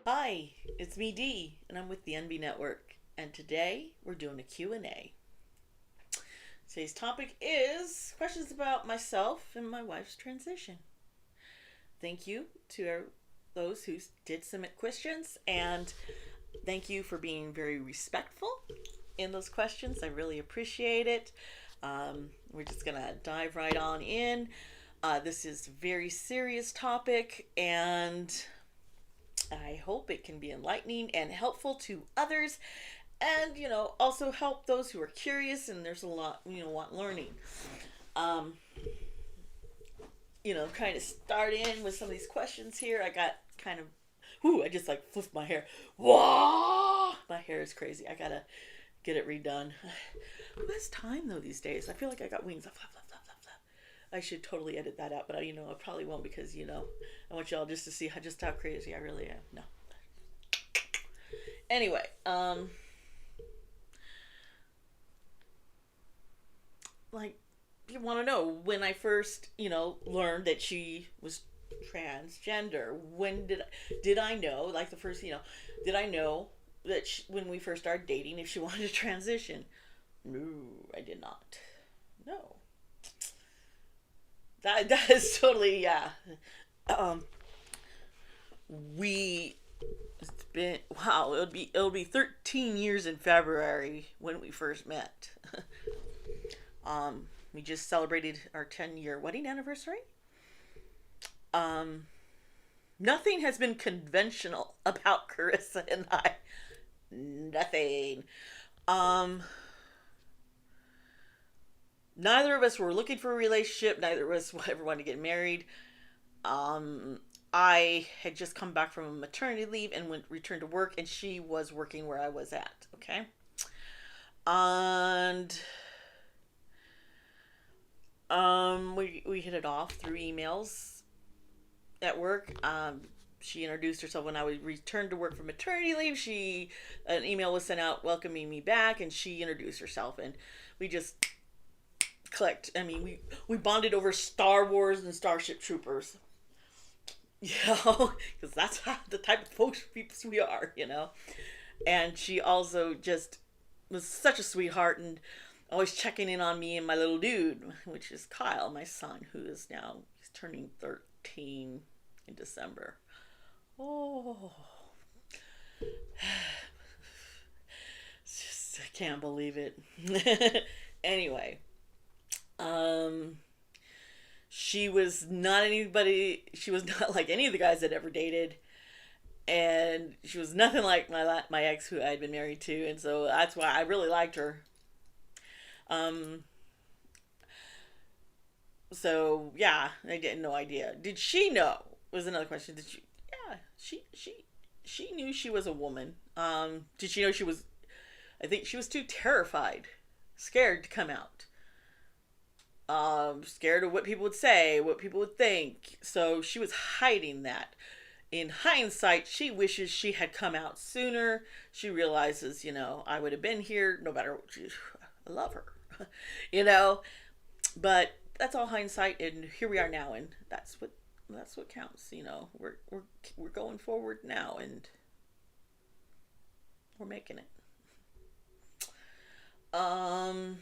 Hi, it's me Dee, and I'm with the NB Network. And today we're doing a Q&A. Today's topic is questions about myself and my wife's transition. Thank you to those who did submit questions, and thank you for being very respectful in those questions. I really appreciate it. We're just gonna dive right on in. This is a very serious topic, and I hope it can be enlightening and helpful to others, and also help those who are curious and there's a lot want learning. Um, kind of start in with some of these questions here. I got kind of, I just like flipped my hair. Whoa, my hair is crazy. I gotta get it redone. Who has time though these days? I feel like I got wings. I should totally edit that out, but I probably won't because I want y'all just to see how crazy I really am. No. Anyway, like you want to know when I first learned that she was transgender. When did I know? Like the first did I know that when we first started dating if she wanted to transition? No, I did not. No. That is totally, yeah. Um, we it's been wow. It'll be 13 years in February when we first met. We just celebrated our 10-year wedding anniversary. Um, Nothing has been conventional about Carissa and I. Nothing. Um, Neither of us were looking for a relationship. Neither of us ever wanted to get married. Um, I had just come back from a maternity leave and returned to work, and she was working where I was at. Okay, and we hit it off through emails at work. She introduced herself when I would return to work from maternity leave. An email was sent out welcoming me back, and she introduced herself, and we just clicked. I mean, we bonded over Star Wars and Starship Troopers. Because that's the type of folks people we are. And she also just was such a sweetheart and always checking in on me and my little dude, which is Kyle, my son, who is now he's turning 13 in December. Oh, I can't believe it. Anyway, she was not anybody. She was not like any of the guys I'd ever dated, and she was nothing like my ex who I'd been married to, and so that's why I really liked her. Um, so yeah, I had no idea. Did she know? Was another question. Did she? Yeah, she knew she was a woman. Did she know she was? I think she was too terrified, scared to come out. Scared of what people would say, what people would think. So she was hiding that. In hindsight, she wishes she had come out sooner. She realizes, I would have been here no matter what. I love her, you know. But that's all hindsight, and here we are now, and that's what counts. We're going forward now, and we're making it. Um,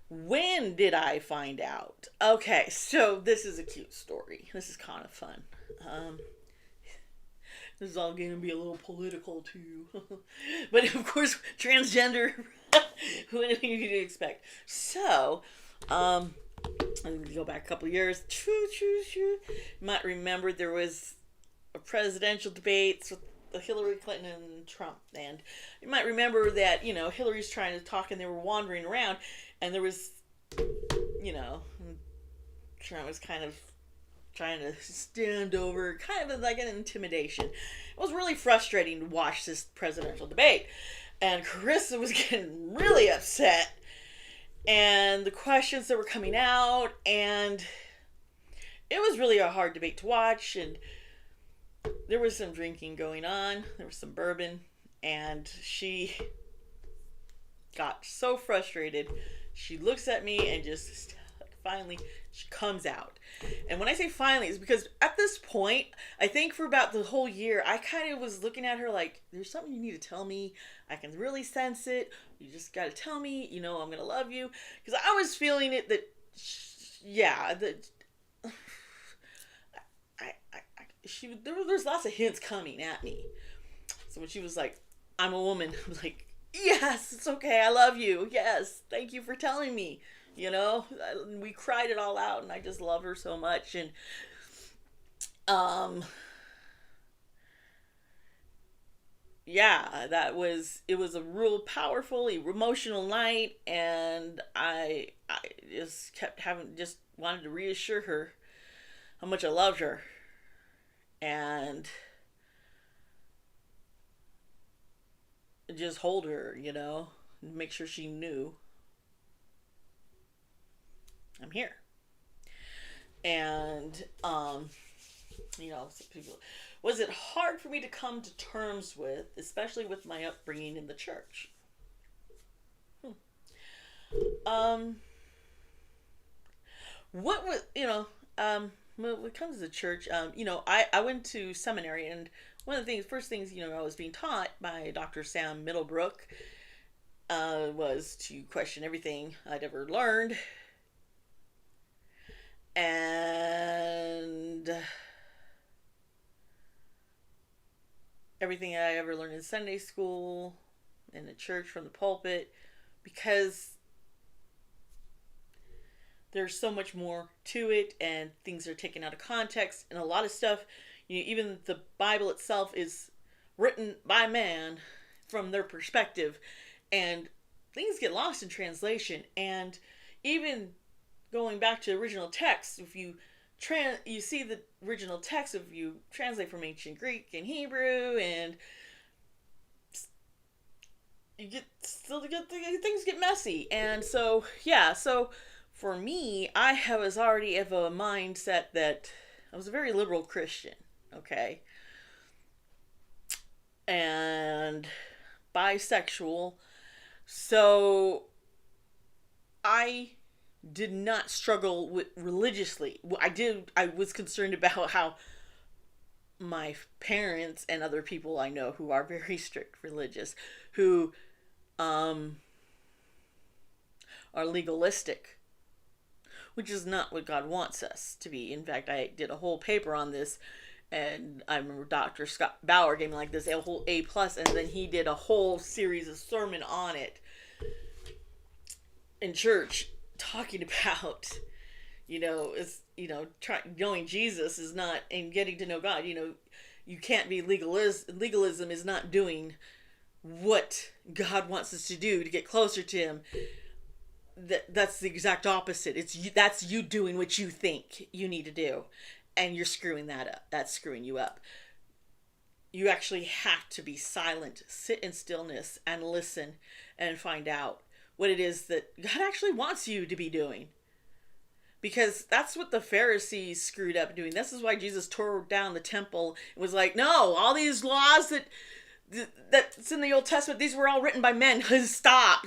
when did I find out? Okay, so this is a cute story. This is kind of fun. Um, this is all going to be a little political too, but of course, transgender. What do you expect? So, I'm going to go back a couple of years. You might remember there was a presidential debate with Hillary Clinton and Trump, and you might remember that Hillary's trying to talk, and they were wandering around, and there was, Trump was kind of trying to stand over, kind of like an intimidation. It was really frustrating to watch this presidential debate, and Carissa was getting really upset, and the questions that were coming out, and it was really a hard debate to watch, and there was some drinking going on. There was some bourbon, and she got so frustrated. She looks at me and just finally she comes out. And when I say finally, it's because at this point, I think for about the whole year, I kind of was looking at her like, there's something you need to tell me. I can really sense it. You just got to tell me, I'm going to love you. Because I was feeling it that, yeah, that there's lots of hints coming at me. So when she was like, I'm a woman, I was like, yes, it's okay. I love you. Yes. Thank you for telling me. We cried it all out, and I just love her so much. And um yeah, it was a real powerful emotional night, and I just kept having just wanted to reassure her how much I loved her, and just hold her, make sure she knew I'm here. And some people, was it hard for me to come to terms with, especially with my upbringing in the church? Um, what was, when it comes to the church, I went to seminary, and one of the first things, I was being taught by Dr. Sam Middlebrook was to question everything I'd ever learned. And everything I ever learned in Sunday school, in the church, from the pulpit, because there's so much more to it, and things are taken out of context, and a lot of stuff, even the Bible itself is written by man from their perspective, and things get lost in translation. And even going back to original text, if you you see the original text, if you translate from ancient Greek and Hebrew, and things get messy. And so for me, I was already of a mindset that I was a very liberal Christian, okay, and bisexual. So I did not struggle with religiously. I was concerned about how my parents and other people I know who are very strict religious, who are legalistic, which is not what God wants us to be. In fact, I did a whole paper on this, and I remember Dr. Scott Bauer gave me like this a whole A plus, and then he did a whole series of sermon on it in church, talking about knowing Jesus is not, and getting to know God. You can't be legalism is not doing what God wants us to do to get closer to Him. That's the exact opposite. That's you doing what you think you need to do, and you're screwing that up. That's screwing you up. You actually have to be silent, sit in stillness, and listen, and find out what it is that God actually wants you to be doing. Because that's what the Pharisees screwed up doing. This is why Jesus tore down the temple and was like, no, all these laws that's in the Old Testament, these were all written by men. Stop.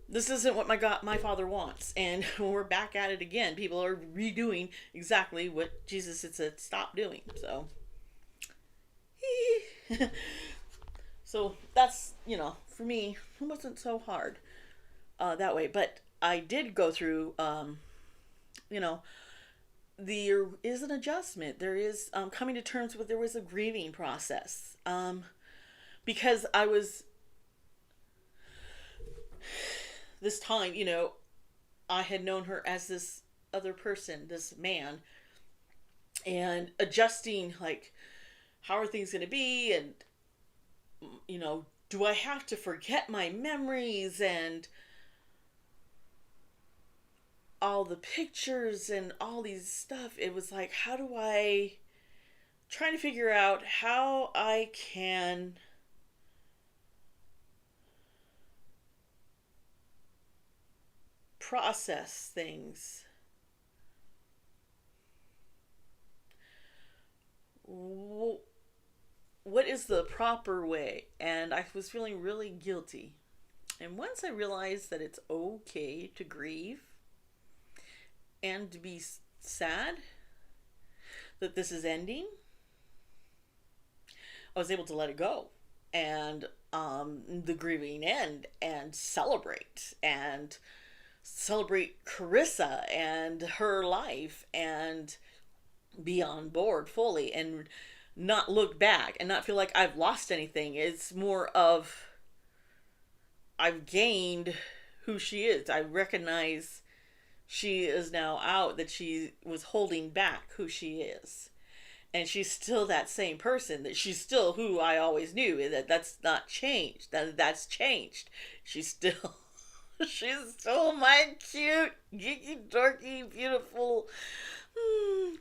This isn't what my Father wants. And we're back at it again. People are redoing exactly what Jesus had said stop doing. So that's, for me, it wasn't so hard that way. But I did go through, there is an adjustment. There is coming to terms with, there was a grieving process. Because I was, this time, I had known her as this other person, this man, and adjusting, like, how are things going to be? And, do I have to forget my memories and all the pictures and all these stuff? It was like, trying to figure out how I can process things. What is the proper way. And I was feeling really guilty. And once I realized that it's okay to grieve and to be sad that this is ending, I was able to let it go and the grieving end and celebrate Carissa and her life and be on board fully and not look back and not feel like I've lost anything. It's more of I've gained who she is. I recognize she is now out, that she was holding back who she is. And she's still that same person, that she's still who I always knew, that's not changed. That's changed. She's still she's still my cute, geeky, dorky, beautiful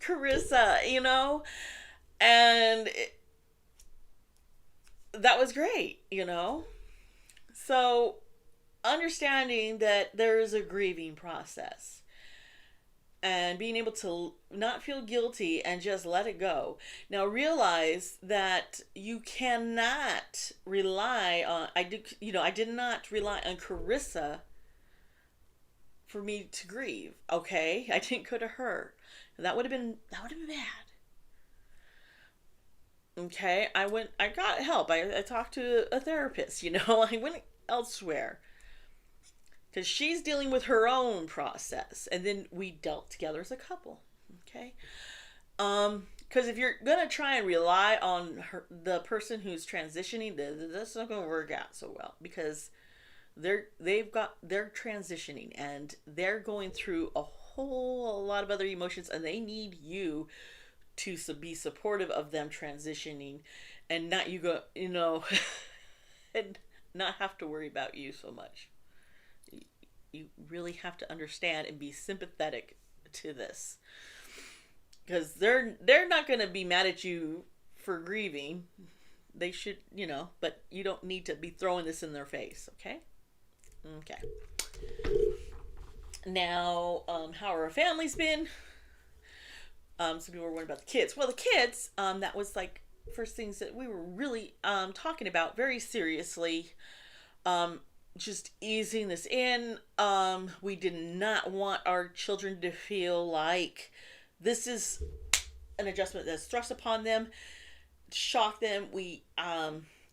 Carissa, and that was great, So understanding that there is a grieving process and being able to not feel guilty and just let it go. Now realize that you cannot rely on, I did not rely on Carissa for me to grieve. Okay, I didn't go to her. That would have been bad. Okay, I got help. I talked to a therapist, I went elsewhere. Because she's dealing with her own process. And then we dealt together as a couple. Okay? Because if you're going to try and rely on the person who's transitioning, that's not going to work out so well. Because they're transitioning and they're going through a whole lot of other emotions, and they need you to be supportive of them transitioning and not and not have to worry about you so much. You really have to understand and be sympathetic to this, because they're not going to be mad at you for grieving. They should, but you don't need to be throwing this in their face. Okay. Now, how are our families been? Some people were wondering about the kids. Well, the kids, that was like first things that we were really talking about very seriously. Just easing this in. We did not want our children to feel like this is an adjustment that's thrust upon them, shock them. We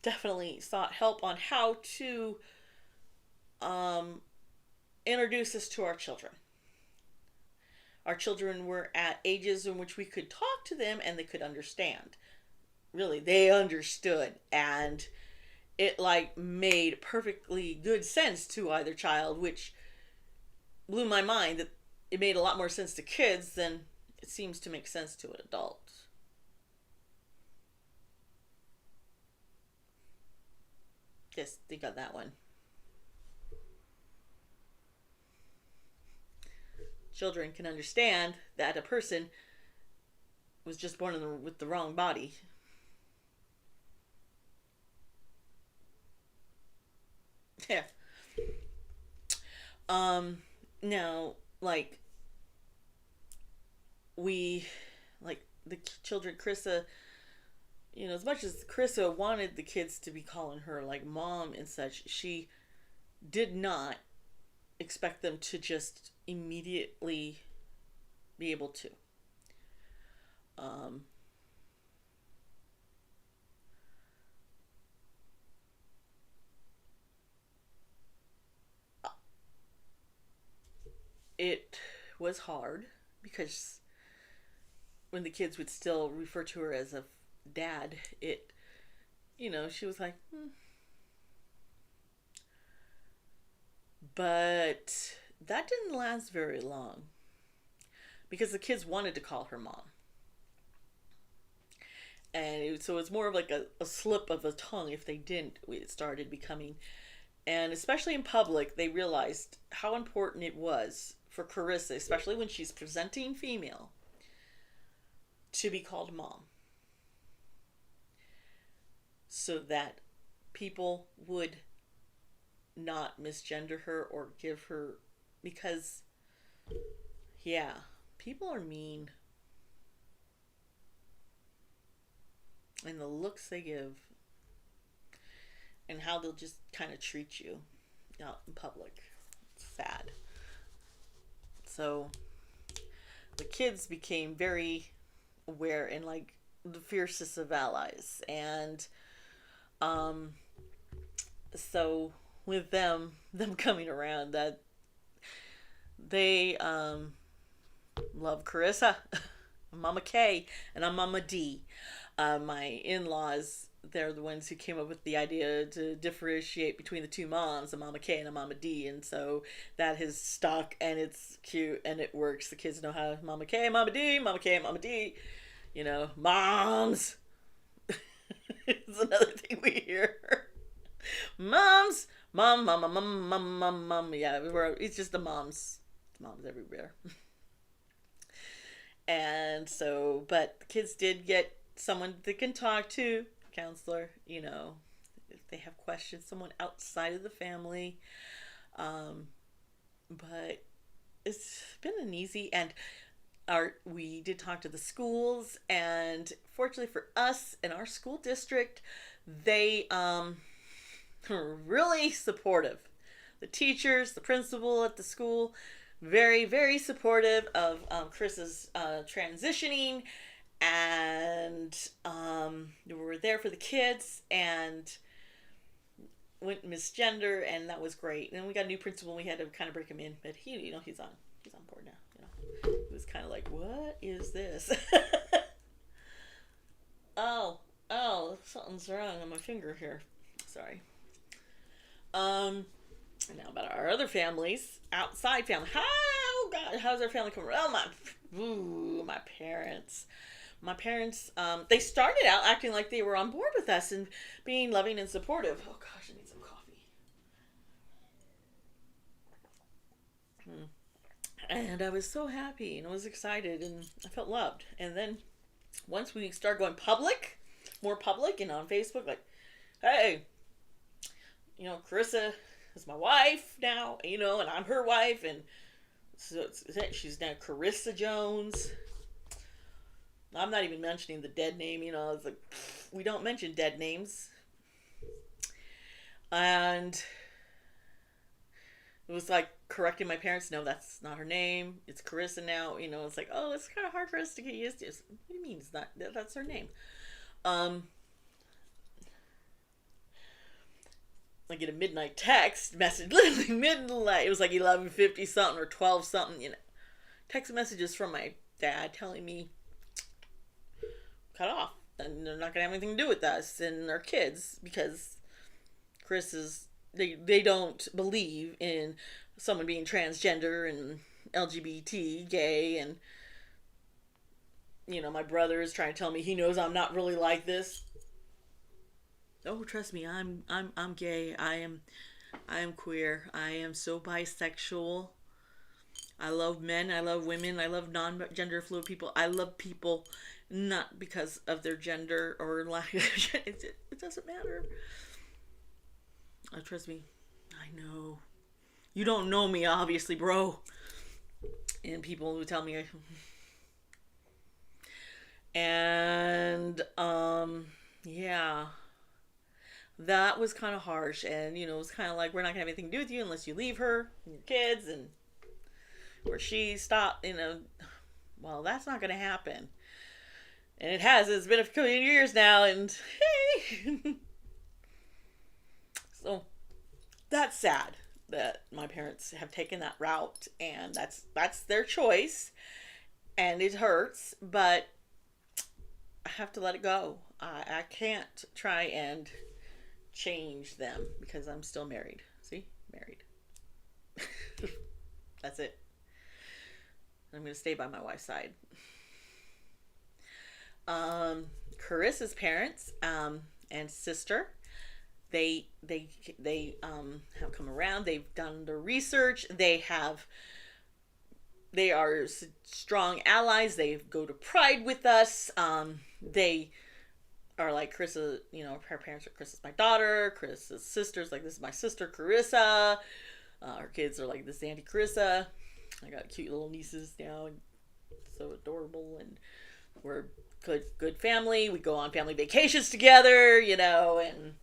definitely sought help on how to introduce this to our children. Our children were at ages in which we could talk to them and they could understand. Really, they understood, and it made perfectly good sense to either child, which blew my mind that it made a lot more sense to kids than it seems to make sense to an adult. Just think on that one. Children can understand that a person was just born with the wrong body. Yeah. Now, the children, Carissa, as much as Carissa wanted the kids to be calling her mom and such, she did not expect them to just immediately be able to. It was hard because when the kids would still refer to her as a dad, she was like, But that didn't last very long because the kids wanted to call her mom. And so it's more of a slip of the tongue if they didn't. It started becoming, and especially in public, they realized how important it was for Carissa, especially when she's presenting female, to be called mom. So that people would not misgender her or give her, because, yeah, people are mean. And the looks they give and how they'll just kind of treat you out in public. It's sad. So the kids became very aware and like the fiercest of allies. And so with them coming around, that they love Carissa, Mama K, and I'm Mama D. My in-laws, they're the ones who came up with the idea to differentiate between the two moms, a Mama K and a Mama D, and so that has stuck, and it's cute and it works. The kids know how Mama K, Mama D, Mama K, Mama D. You know, moms. It's another thing we hear. Moms, mom. Yeah, it's just the moms. Moms everywhere. And so, but the kids did get someone they can talk to, counselor, you know, if they have questions, someone outside of the family. But it's been an easy, and we did talk to the schools, and fortunately for us in our school district, they were really supportive. The teachers, the principal at the school, very, very supportive of Chris's transitioning, and we were there for the kids, and went misgender, and that was great. And then we got a new principal, and we had to kind of break him in, but he, you know, he's on board now. You know, he was kind of like, "What is this?" oh, something's wrong on my finger here. Sorry. And now about our other families, outside family. Oh God, how's our family coming? Oh my parents. My parents, they started out acting like they were on board with us and being loving and supportive. Oh gosh, I need some coffee. And I was so happy and I was excited and I felt loved. And then once we started going more public, and on Facebook, like, hey, you know, Carissa is my wife now, you know, and I'm her wife, and so she's now Carissa Jones. I'm not even mentioning the dead name, you know. It's like, we don't mention dead names. And it was like correcting my parents. No, that's not her name. It's Carissa now. You know, it's like, oh, it's kind of hard for us to get used to. What do you mean it's not? That's her name. I get a midnight text message, literally midnight. It was like 11:50 something or 12 something, you know. Text messages from my dad telling me, cut off. And they're not going to have anything to do with us and our kids, because Chris is, they don't believe in someone being transgender and LGBT, gay, and, you know, my brother is trying to tell me he knows I'm not really like this. Oh, trust me, I'm gay. I am queer. I am so bisexual. I love men. I love women. I love non-gender fluid people. I love people not because of their gender or lack of gender. It doesn't matter. Trust me. I know. You don't know me, obviously, bro. And people who tell me, and yeah. That was kind of harsh, and you know, it was kind of like, we're not gonna have anything to do with you unless you leave her and your kids, and where she stopped, you know. Well, that's not gonna happen, and it has. It's been a few years now, and hey. So that's sad that my parents have taken that route, and that's their choice, and it hurts, but I have to let it go. I can't try and change them because I'm still married. See? Married. That's it. I'm going to stay by my wife's side. Carissa's parents and sister, they have come around. They've done the research. They are strong allies. They go to Pride with us. They are like, Carissa, you know, her parents are, Carissa's my daughter, Carissa's sister's like, this is my sister Carissa. Her kids are like, this is Auntie Carissa. I got cute little nieces now, and so adorable, and we're good family. We go on family vacations together, you know, and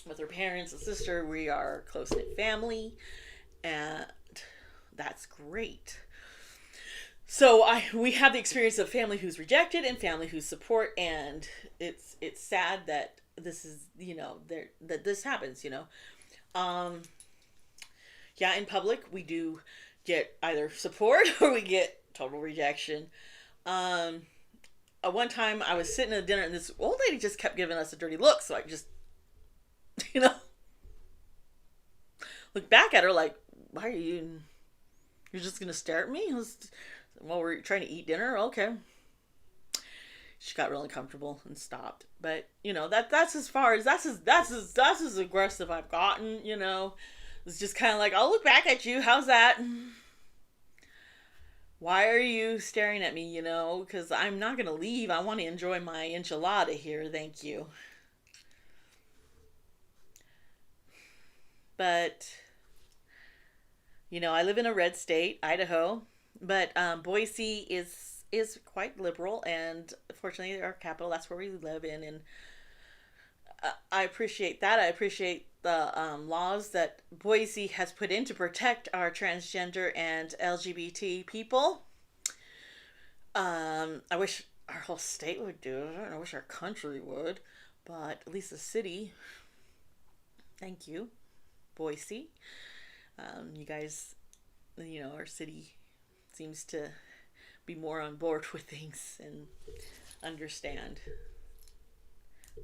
with her parents and sister. We are a close-knit family, and that's great. So we have the experience of family who's rejected and family who's support, and it's sad that this is, that this happens. Um, yeah, in public we do get either support or we get total rejection. Um, One time I was sitting at dinner and this old lady just kept giving us a dirty look, so I just, you know, looked back at her like, why are you're just gonna stare at me while we're trying to eat dinner? Okay. She got really uncomfortable and stopped. But that's as far as that's as aggressive I've gotten. It's just kind of like, I'll look back at you. How's that? Why are you staring at me? Because I'm not gonna leave. I want to enjoy my enchilada here. Thank you. But I live in a red state, Idaho, but Boise is quite liberal, and fortunately, our capital, that's where we live in, and I appreciate that. I appreciate the laws that Boise has put in to protect our transgender and LGBT people. I wish our whole state would do it. I wish our country would, but at least the city. Thank you, Boise. You guys, our city seems to be more on board with things and understand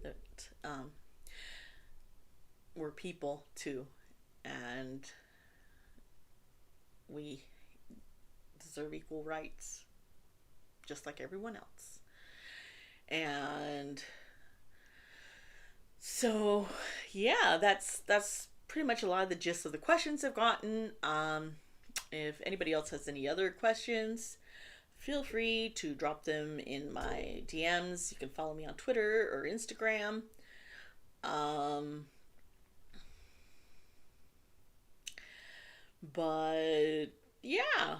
that we're people too, and we deserve equal rights just like everyone else. And so, yeah, that's pretty much a lot of the gist of the questions I've gotten. If anybody else has any other questions, feel free to drop them in my DMs. You can follow me on Twitter or Instagram. But yeah,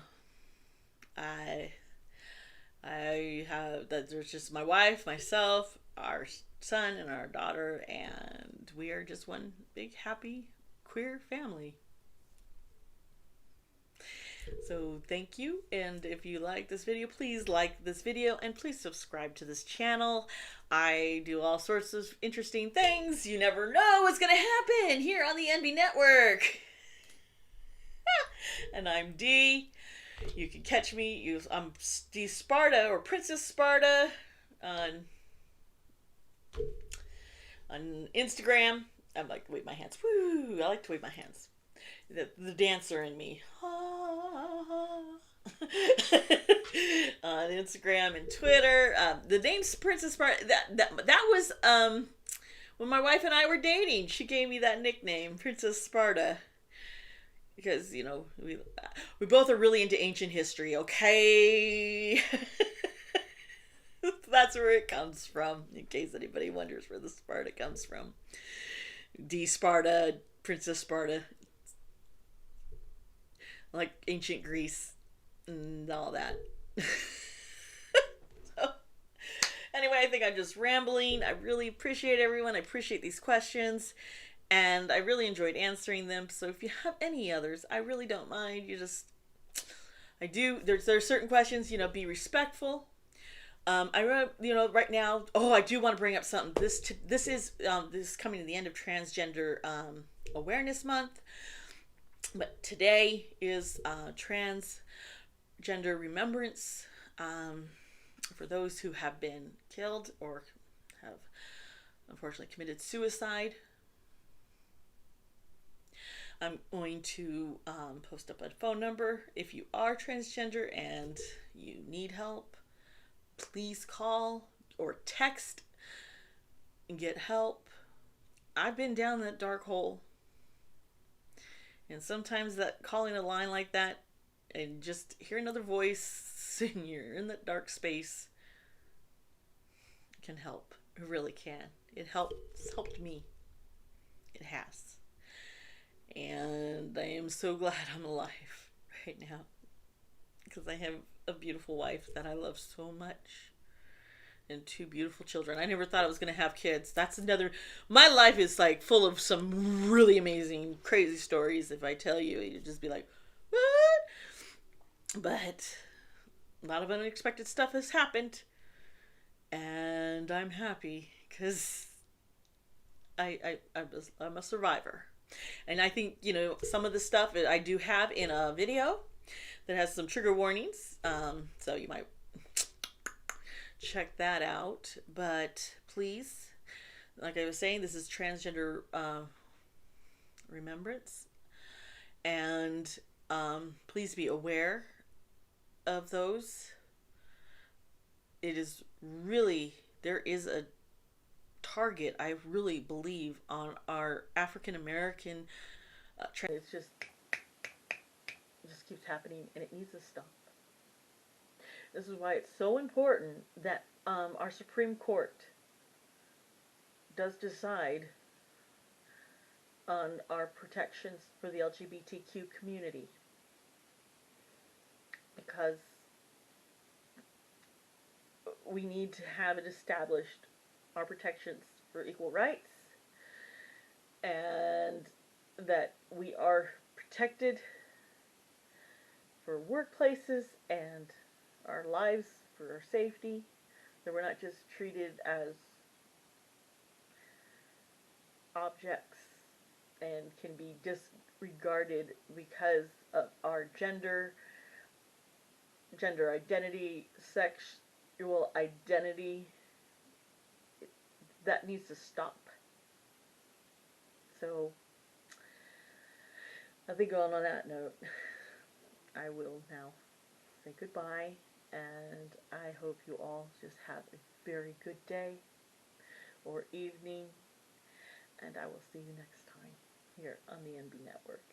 I have that. There's just my wife, myself, our son, and our daughter, and we are just one big happy queer family. So thank you, and if you like this video, please like this video and please subscribe to this channel. I do all sorts of interesting things. You never know what's gonna happen here on the NB Network. And I'm Dee. You can catch me. I'm Dee Sparta, or Princess Sparta, on Instagram. I like to wave my hands. Woo! I like to wave my hands. The dancer in me. On Instagram and Twitter. The name's Princess Sparta. That was when my wife and I were dating. She gave me that nickname, Princess Sparta. Because, we both are really into ancient history, okay? That's where it comes from, in case anybody wonders where the Sparta comes from. Dee Sparta, Princess Sparta. Like ancient Greece and all that. So, anyway, I think I'm just rambling. I really appreciate everyone. I appreciate these questions. And I really enjoyed answering them. So if you have any others, I really don't mind. There's certain questions, be respectful. I wrote, right now, I do want to bring up something. This is coming to the end of Transgender Awareness Month. But today is Transgender Remembrance, for those who have been killed or have unfortunately committed suicide. I'm going to post up a phone number. If you are transgender and you need help, please call or text and get help. I've been down that dark hole. And sometimes that calling a line like that and just hear another voice and you're in that dark space can help. It really can. It's helped me. It has. And I am so glad I'm alive right now, because I have a beautiful wife that I love so much, and two beautiful children. I never thought I was going to have kids. That's another. My life is like full of some really amazing, crazy stories. If I tell you, you'd just be like, what? But a lot of unexpected stuff has happened. And I'm happy because I'm a survivor. And I think, some of the stuff I do have in a video that has some trigger warnings. So you might check that out. But please, like I was saying, this is Transgender Remembrance. And please be aware of those. It is really, there is a target, I really believe, on our African American it's just keeps happening, and it needs to stop. This is why it's so important that our Supreme Court does decide on our protections for the LGBTQ community, because we need to have it established, our protections for equal rights, and that we are protected for workplaces and our lives, for our safety, that we're not just treated as objects and can be disregarded because of our gender identity, sexual identity. That needs to stop. So I think on that note, I will now say goodbye, and I hope you all just have a very good day or evening, and I will see you next time here on the NB Network.